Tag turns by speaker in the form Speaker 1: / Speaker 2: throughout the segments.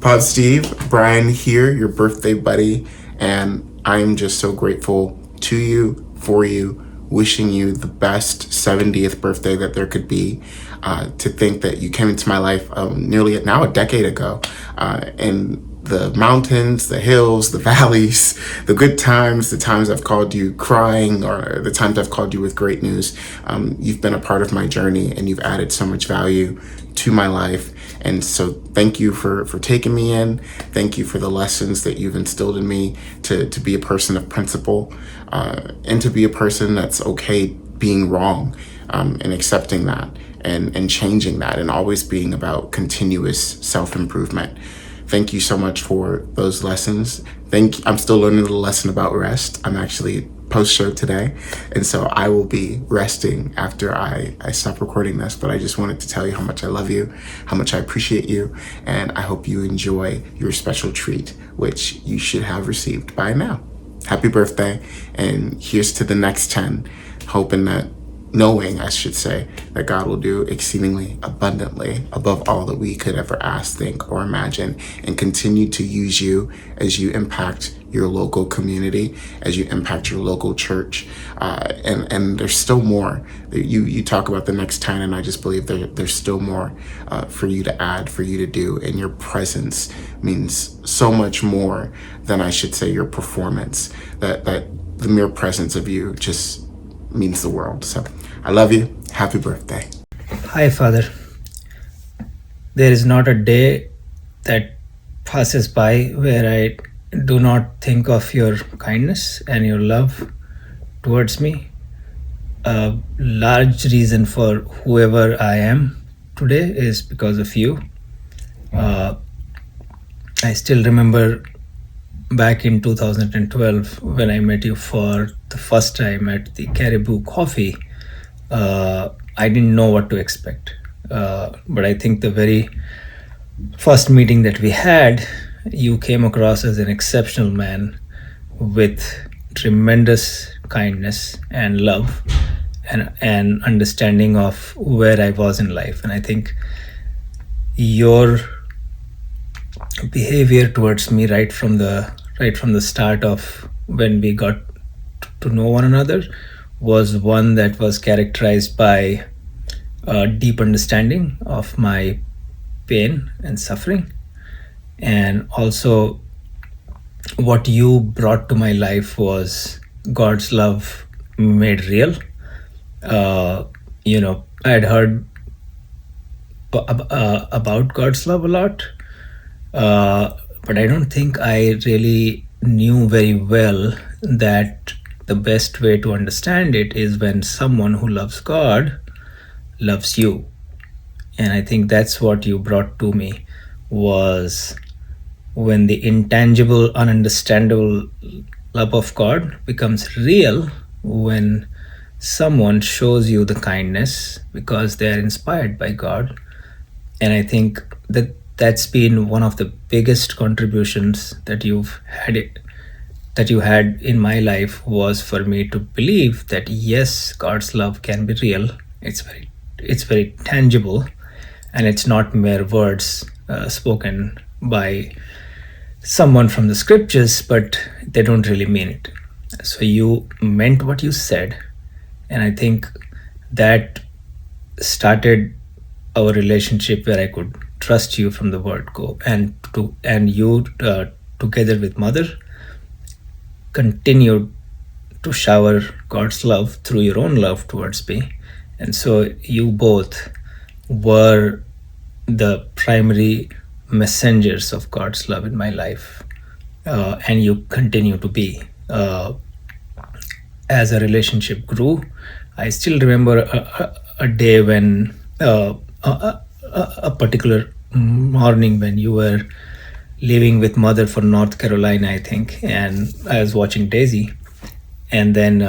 Speaker 1: Pod Steve, Brian here, your birthday buddy, and I'm just so grateful to you, for you, wishing you the best 70th birthday that there could be. To think that you came into my life nearly now a decade ago, and the mountains, the hills, the valleys, the good times, the times I've called you crying, or the times I've called you with great news. You've been a part of my journey, and you've added so much value to my life. And so thank you for taking me in. Thank you for the lessons that you've instilled in me to be a person of principle, and to be a person that's okay being wrong, and accepting that and changing that, and always being about continuous self-improvement. Thank you so much for those lessons. I'm still learning the lesson about rest. I'm actually post-show today, and so I will be resting after I stop recording this. But I just wanted to tell you how much I love you, how much I appreciate you, and I hope you enjoy your special treat, which you should have received by now. Happy birthday, and here's to the next 10, knowing, I should say, that God will do exceedingly abundantly above all that we could ever ask, think, or imagine, and continue to use you as you impact your local community, as you impact your local church. And there's still more. You talk about the next 10, and I just believe there's still more for you to add, for you to do, and your presence means so much more than, I should say, your performance. That the mere presence of you just means the world. So I love you. Happy birthday.
Speaker 2: Hi, Father. There is not a day that passes by where I do not think of your kindness and your love towards me. A large reason for whoever I am today is because of you. I still remember back in 2012 when I met you for the first time at the Caribou Coffee. I didn't know what to expect, but I think the very first meeting that we had, you came across as an exceptional man with tremendous kindness and love and understanding of where I was in life. And I think your behavior towards me right from the start of when we got to know one another was one that was characterized by a deep understanding of my pain and suffering, and also what you brought to my life was God's love made real. I had heard about God's love a lot, but I don't think I really knew very well that the best way to understand it is when someone who loves God loves you. And I think that's what you brought to me, was when the intangible, ununderstandable love of God becomes real when someone shows you the kindness because they are inspired by God. And I think that's been one of the biggest contributions that you had in my life, was for me to believe that yes, God's love can be real. It's very tangible, and it's not mere words spoken by someone from the scriptures, but they don't really mean it. So you meant what you said, and I think that started our relationship where I could trust you from the word go, and you together with Mother continued to shower God's love through your own love towards me. And so you both were the primary messengers of God's love in my life, and you continue to be. As a relationship grew, I still remember a day when a particular morning when you were leaving with Mother for North Carolina, I think, and I was watching Daisy, and then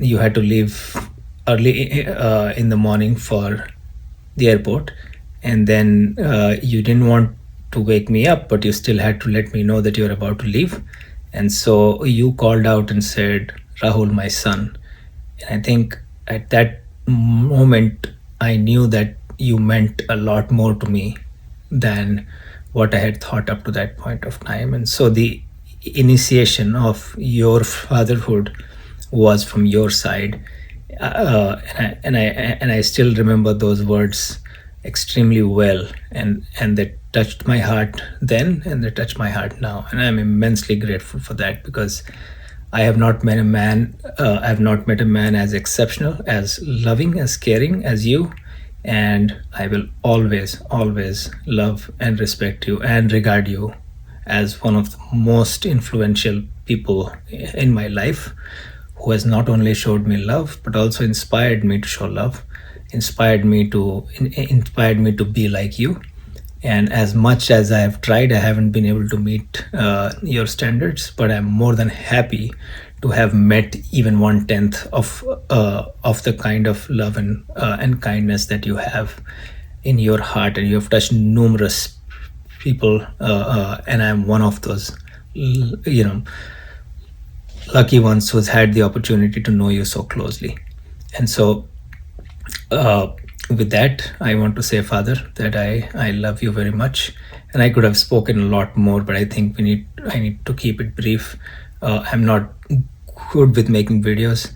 Speaker 2: you had to leave early in the morning for the airport, and then you didn't want to wake me up, but you still had to let me know that you're about to leave. And so you called out and said, "Rahul, my son." And I think at that moment I knew that you meant a lot more to me than what I had thought up to that point of time. And so the initiation of your fatherhood was from your side, and I still remember those words extremely well, and they touched my heart then, and they touch my heart now, and I'm immensely grateful for that, because I have not met a man. I have not met a man as exceptional, as loving, as caring as you, and I will always, always love and respect you and regard you as one of the most influential people in my life, who has not only showed me love but also inspired me to show love, inspired me to be like you. And as much as I have tried, I haven't been able to meet your standards, but I'm more than happy to have met even 1/10 of the kind of love and kindness that you have in your heart, and you have touched numerous people, and I'm one of those, lucky ones who's had the opportunity to know you so closely. And so, with that, I want to say, Father, that I love you very much, and I could have spoken a lot more, but I think I need to keep it brief. I'm not good with making videos.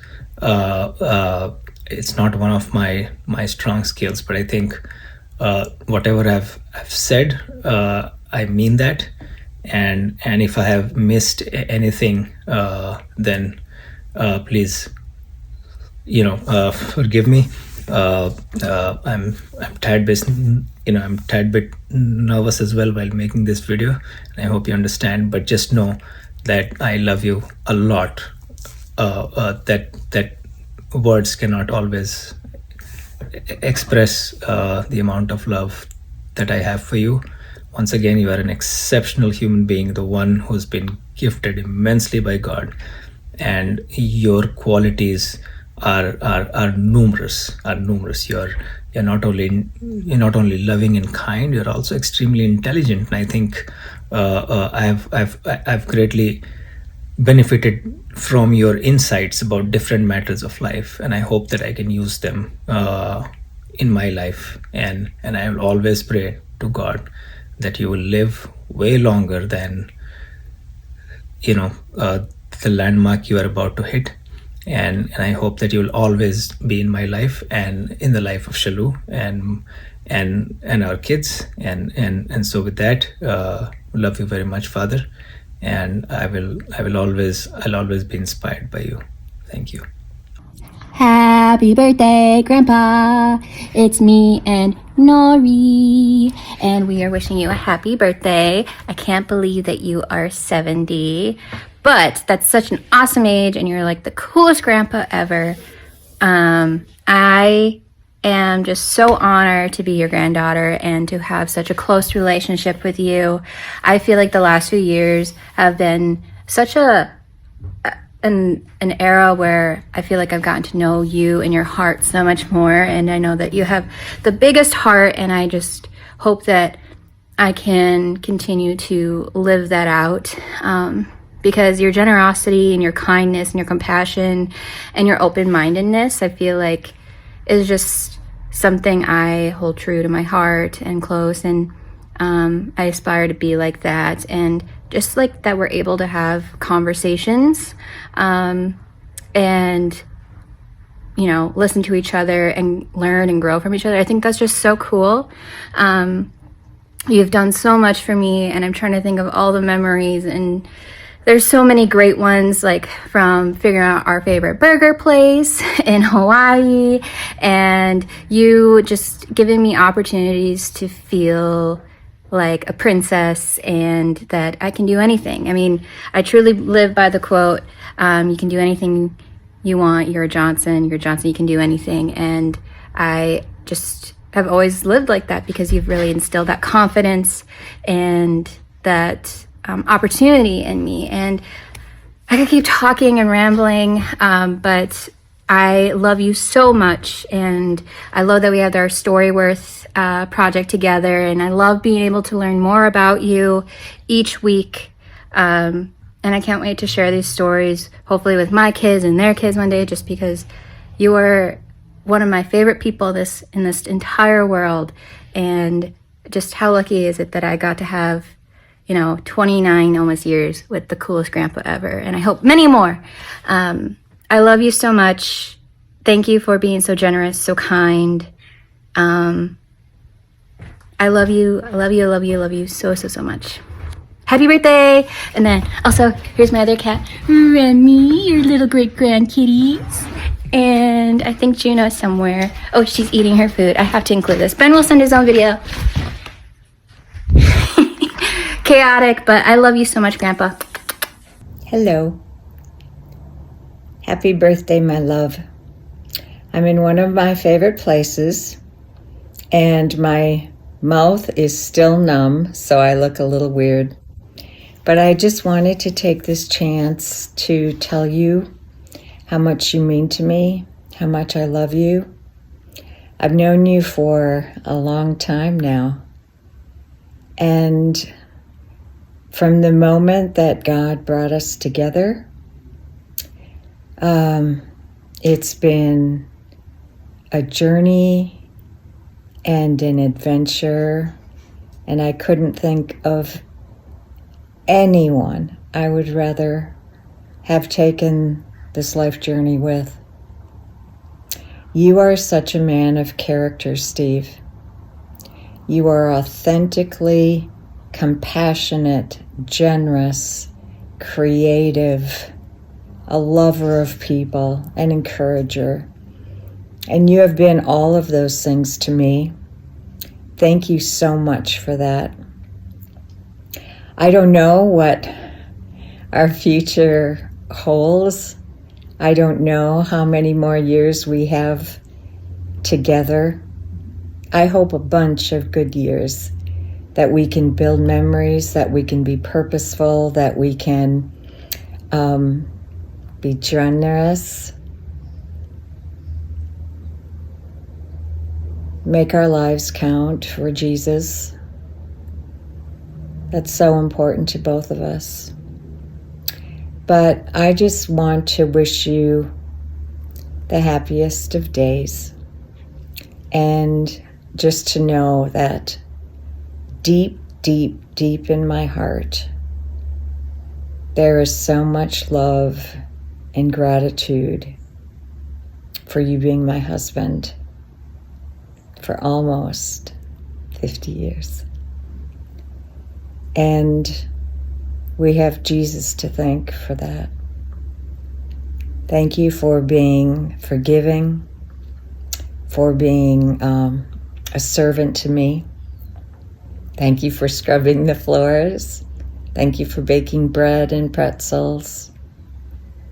Speaker 2: It's not one of my strong skills, but I think whatever I've said, I mean that, and if I have missed anything, then please, forgive me. I'm tad bit, I'm tad bit nervous as well while making this video, and I hope you understand. But just know that I love you a lot. That words cannot always express the amount of love that I have for you. Once again, you are an exceptional human being, the one who's been gifted immensely by God, and your qualities are numerous. You're not only loving and kind, you're also extremely intelligent. And I think I've greatly benefited from your insights about different matters of life, and I hope that I can use them in my life, and I will always pray to God that you will live way longer than the landmark you are about to hit, and I hope that you will always be in my life and in the life of Shalu and our kids, and so with that, love you very much, Father, and I'll always be inspired by you. Thank you.
Speaker 3: Happy birthday, Grandpa. It's me and Nori, and we are wishing you a happy birthday. I can't believe that you are 70, but that's such an awesome age, and you're like the coolest grandpa ever. I am just so honored to be your granddaughter and to have such a close relationship with you. I feel like the last few years have been such an era where I feel like I've gotten to know you and your heart so much more, and I know that you have the biggest heart, and I just hope that I can continue to live that out, because your generosity and your kindness and your compassion and your open-mindedness, I feel like, is just something I hold true to my heart and close, and I aspire to be like that, and just like that we're able to have conversations and listen to each other and learn and grow from each other. I think that's just so cool. You've done so much for me, and I'm trying to think of all the memories, and there's so many great ones, like from figuring out our favorite burger place in Hawaii, and you just giving me opportunities to feel like a princess and that I can do anything. I mean, I truly live by the quote, you can do anything you want, you're Johnson, you can do anything. And I just have always lived like that because you've really instilled that confidence and that opportunity in me. And I could keep talking and rambling, but I love you so much, and I love that we have our Storyworth project together, and I love being able to learn more about you each week, and I can't wait to share these stories, hopefully with my kids and their kids one day, just because you are one of my favorite people in this entire world, and just how lucky is it that I got to have, 29 almost years with the coolest grandpa ever. And I hope many more. I love you so much. Thank you for being so generous, so kind. I love you. I love you. I love you. I love you so, so, so much. Happy birthday! And then also, here's my other cat, Remy, your little great grandkitties. And I think Juno's somewhere. Oh, she's eating her food. I have to include this. Ben will send his own video. Chaotic, but I love you so much, Grandpa.
Speaker 4: Hello. Happy birthday, my love. I'm in one of my favorite places, and my mouth is still numb, so I look a little weird. But I just wanted to take this chance to tell you how much you mean to me, how much I love you. I've known you for a long time now. And from the moment that God brought us together, it's been a journey and an adventure, and I couldn't think of anyone I would rather have taken this life journey with. You are such a man of character, Steve. You are authentically compassionate, generous, creative, a lover of people, an encourager. And you have been all of those things to me. Thank you so much for that. I don't know what our future holds. I don't know how many more years we have together. I hope a bunch of good years, that we can build memories, that we can be purposeful, that we can be generous, make our lives count for Jesus. That's so important to both of us. But I just want to wish you the happiest of days, and just to know that deep, deep, deep in my heart, there is so much love and gratitude for you being my husband for almost 50 years. And we have Jesus to thank for that. Thank you for being forgiving, for being a servant to me. Thank you for scrubbing the floors. Thank you for baking bread and pretzels.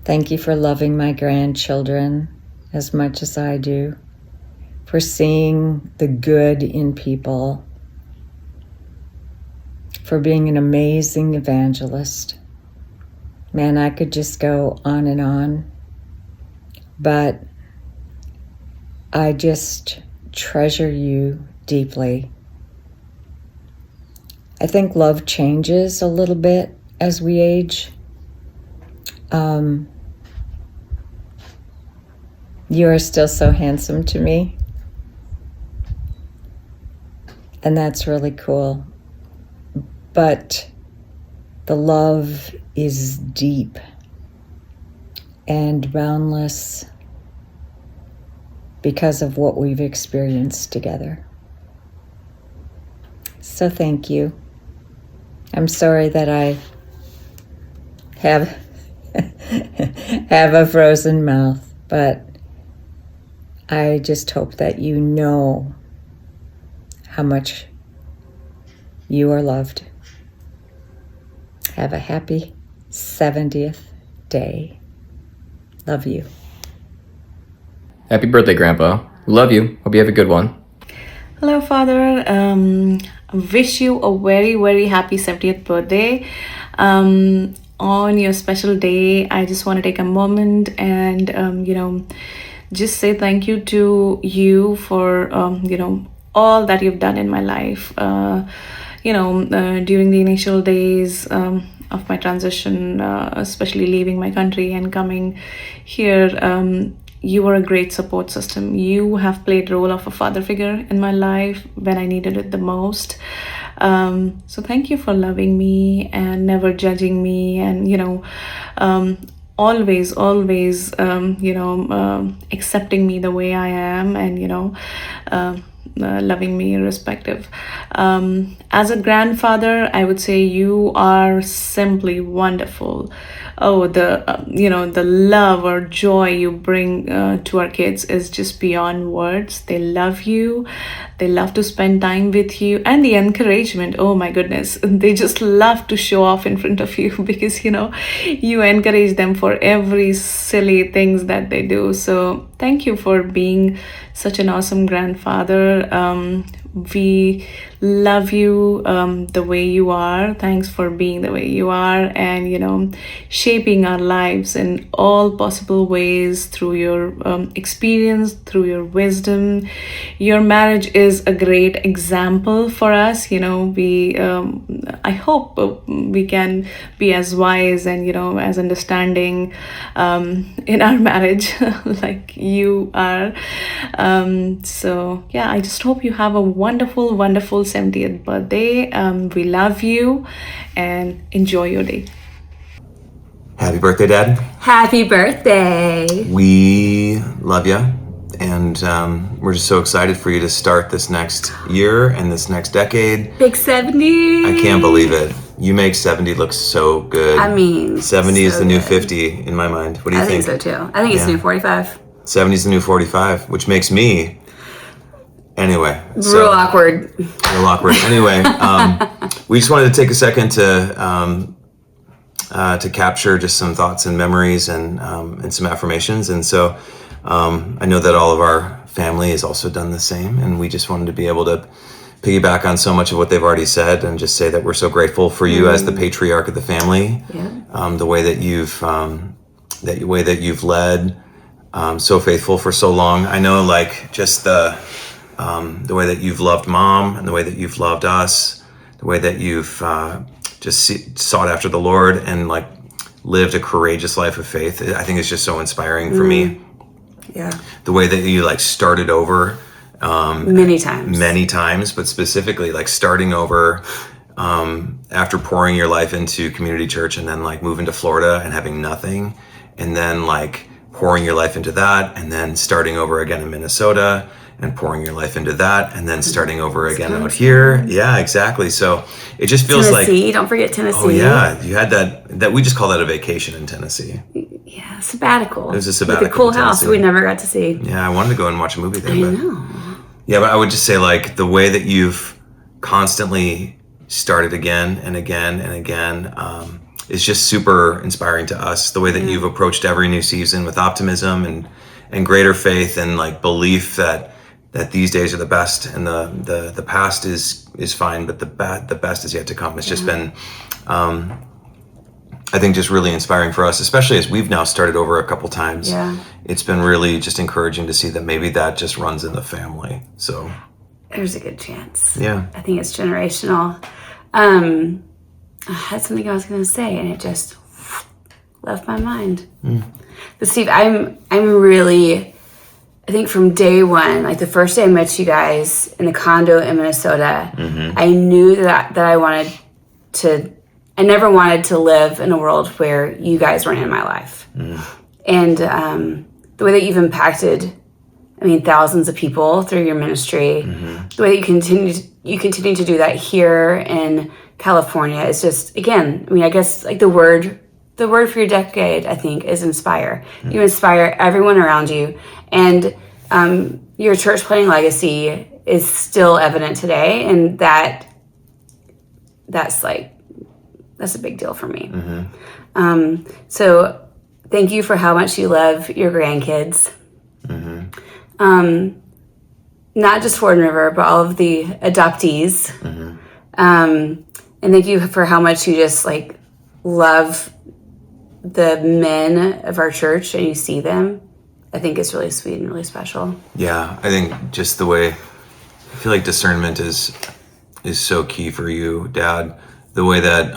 Speaker 4: Thank you for loving my grandchildren as much as I do, for seeing the good in people, for being an amazing evangelist. Man, I could just go on, but I just treasure you deeply. I think love changes a little bit as we age. You are still so handsome to me, and that's really cool. But the love is deep and boundless because of what we've experienced together. So thank you. I'm sorry that I have a frozen mouth, but I just hope that you know how much you are loved. Have a happy 70th day. Love you.
Speaker 5: Happy birthday, Grandpa. We love you. Hope you have a good one.
Speaker 6: Hello, Father. Wish you a very, very happy 70th birthday. On your special day, I just want to take a moment and, just say thank you to you for, all that you've done in my life. During the initial days of my transition, especially leaving my country and coming here, you were a great support system. You have played the role of a father figure in my life when I needed it the most. So thank you for loving me and never judging me, and always accepting me the way I am, and loving me irrespective. As a grandfather, I would say you are simply wonderful. Oh, the love or joy you bring to our kids is just beyond words. They love you. They love to spend time with you, and the encouragement. Oh my goodness, they just love to show off in front of you because you encourage them for every silly things that they do. So thank you for being such an awesome grandfather. We love you the way you are. Thanks for being the way you are, and shaping our lives in all possible ways through your experience, through your wisdom. Your marriage is a great example for us. I hope we can be as wise and as understanding in our marriage like you are. So yeah, I just hope you have a wonderful 70th birthday. We love you and enjoy your day.
Speaker 7: Happy birthday, Dad.
Speaker 8: Happy birthday.
Speaker 7: We love you, and we're just so excited for you to start this next year and this next decade.
Speaker 8: Big 70.
Speaker 7: I can't believe it. You make 70 look so good.
Speaker 8: I mean,
Speaker 7: 70 is
Speaker 8: so
Speaker 7: the new
Speaker 8: good.
Speaker 7: 50 in my mind. What do you
Speaker 8: I
Speaker 7: think?
Speaker 8: think so too. I think it's
Speaker 7: Yeah.
Speaker 8: new 45.
Speaker 7: 70 is the new 45, which makes me... Anyway.
Speaker 8: Real awkward.
Speaker 7: Real awkward. Anyway, we just wanted to take a second to capture just some thoughts and memories and some affirmations. And so I know that all of our family has also done the same, and we just wanted to be able to piggyback on so much of what they've already said and just say that we're so grateful for you as the patriarch of the family.
Speaker 8: Yeah.
Speaker 7: The way that you've led, so faithful for so long. I know, like, just the way that you've loved Mom and the way that you've loved us, the way that you've sought after the Lord and like lived a courageous life of faith. I think it's just so inspiring for me.
Speaker 8: Yeah.
Speaker 7: The way that you like started over
Speaker 8: Many times,
Speaker 7: but specifically like starting over after pouring your life into community church and then like moving to Florida and having nothing, and then like pouring your life into that and then starting over again in Minnesota and pouring your life into that and then starting over again out here. Yeah, exactly. So it just feels
Speaker 8: Tennessee.
Speaker 7: like,
Speaker 8: Don't forget Tennessee.
Speaker 7: oh yeah, you had that we just call that a vacation in Tennessee.
Speaker 8: Yeah, sabbatical.
Speaker 7: It was a sabbatical
Speaker 8: With a cool
Speaker 7: in
Speaker 8: house
Speaker 7: Tennessee.
Speaker 8: we never got to see.
Speaker 7: Yeah, I wanted to go and watch a movie there.
Speaker 8: I
Speaker 7: but
Speaker 8: know.
Speaker 7: Yeah, but I would just say like the way that you've constantly started again and again and again is just super inspiring to us. The way that you've approached every new season with optimism and greater faith and like belief that these days are the best and the past is fine, but the best is yet to come. It's just been, I think, just really inspiring for us, especially as we've now started over a couple times.
Speaker 8: Yeah.
Speaker 7: It's been really just encouraging to see that maybe that just runs in the family. So
Speaker 8: There's a good chance.
Speaker 7: yeah.
Speaker 8: I think it's generational. I had something I was going to say, and it just left my mind. But Steve, I'm really, I think from day one, like the first day I met you guys in the condo in Minnesota, I knew that I wanted to. I never wanted to live in a world where you guys weren't in my life, and the way that you've impacted, thousands of people through your ministry, the way that you continue to do that here in California is just, again, I guess like the word for your decade, I think, is inspire. You inspire everyone around you, and your church planting legacy is still evident today, and that's a big deal for me. So thank you for how much you love your grandkids. Not just Ford and River, but all of the adoptees. And thank you for how much you just like love the men of our church and you see them. I think it's really sweet and really special.
Speaker 7: Yeah, I think just the way, I feel like discernment is so key for you, Dad. The way that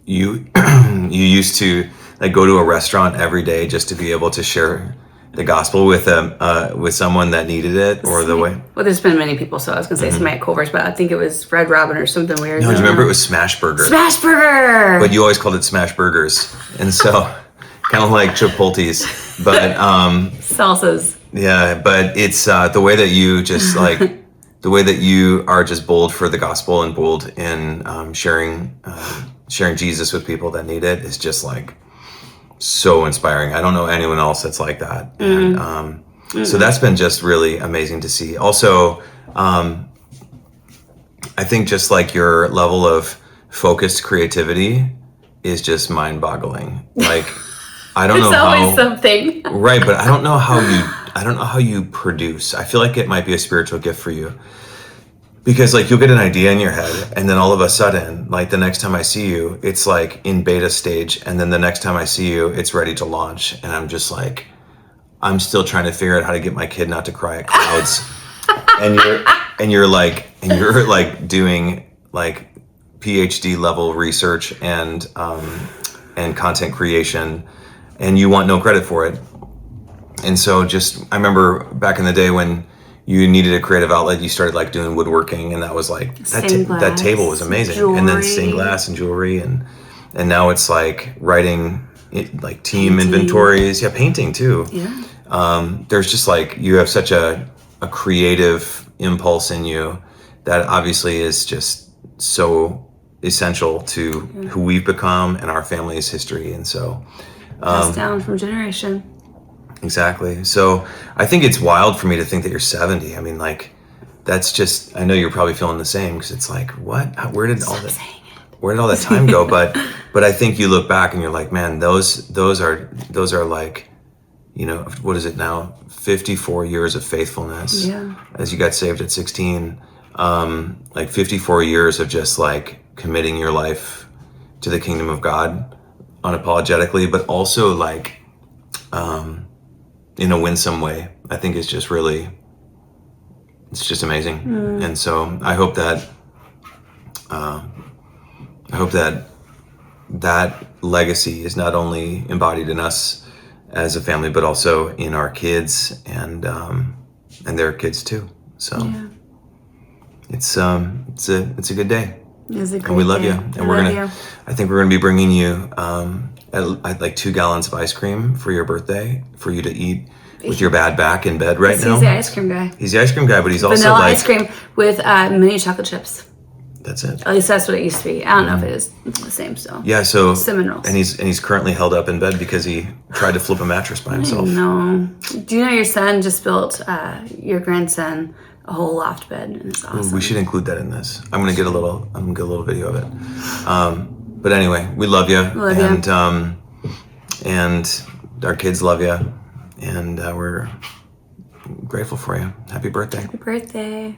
Speaker 7: you you used to like go to a restaurant every day just to be able to share the gospel with someone that needed it, or the way?
Speaker 8: Well, there's been many people, so I was gonna say Smite Culver's, but I think it was Red Robin or something weird.
Speaker 7: No, do you remember it was Smash Burger?
Speaker 8: Smash Burger.
Speaker 7: But you always called it Smash Burgers, and so kind of like Chipotle's, but
Speaker 8: Salsas.
Speaker 7: yeah. But it's the way that you just like the way that you are just bold for the gospel and bold in sharing Jesus with people that need it is just like so inspiring. I don't know anyone else that's like that. And so that's been just really amazing to see. Also, I think just like your level of focused creativity is just mind-boggling. Like, I don't know
Speaker 8: There's
Speaker 7: how.
Speaker 8: always something.
Speaker 7: Right, but I don't know how you produce. I feel like it might be a spiritual gift for you. Because like you'll get an idea in your head and then all of a sudden, like the next time I see you, it's like in beta stage, and then the next time I see you, it's ready to launch. And I'm just like, I'm still trying to figure out how to get my kid not to cry at clouds. and you're like doing like PhD level research and content creation, and you want no credit for it. And so I remember back in the day when you needed a creative outlet, you started like doing woodworking, and that was like that table was amazing.
Speaker 8: Jewelry.
Speaker 7: And then stained glass and jewelry, and now it's like writing like team inventories, painting too. There's just like you have such a creative impulse in you that obviously is just so essential to who we've become and our family's history. And so
Speaker 8: Passed down from generation.
Speaker 7: exactly. So I think it's wild for me to think that you're 70. I mean, like, that's just, I know you're probably feeling the same, because it's like, what? Where did all that time go? But I think you look back and you're like, man, those are like, you know, what is it now? 54 years of faithfulness.
Speaker 8: Yeah.
Speaker 7: As you got saved at 16, like 54 years of just like committing your life to the kingdom of God unapologetically, but also like, in a winsome way, I think is just really, it's just amazing. And so I hope that that legacy is not only embodied in us as a family, but also in our kids and their kids too. So it's a good day. And we love you. And I think we're gonna be bringing you like 2 gallons of ice cream for your birthday for you to eat with your bad back in bed right now.
Speaker 8: He's the ice cream guy.
Speaker 7: He's the ice cream guy, but he's also
Speaker 8: Vanilla
Speaker 7: like
Speaker 8: ice cream with mini chocolate chips.
Speaker 7: That's it.
Speaker 8: At least that's what it used to be. I don't know if it is the same still.
Speaker 7: Yeah, so
Speaker 8: Cinnamon rolls.
Speaker 7: and he's currently held up in bed because he tried to flip a mattress by himself.
Speaker 8: No. Do you know your son just built your grandson a whole loft bed, and it's awesome.
Speaker 7: We should include that in this. I'm gonna get a little video of it. But anyway, we love you. And our kids love you, and we're grateful for you. Happy birthday.
Speaker 8: Happy birthday.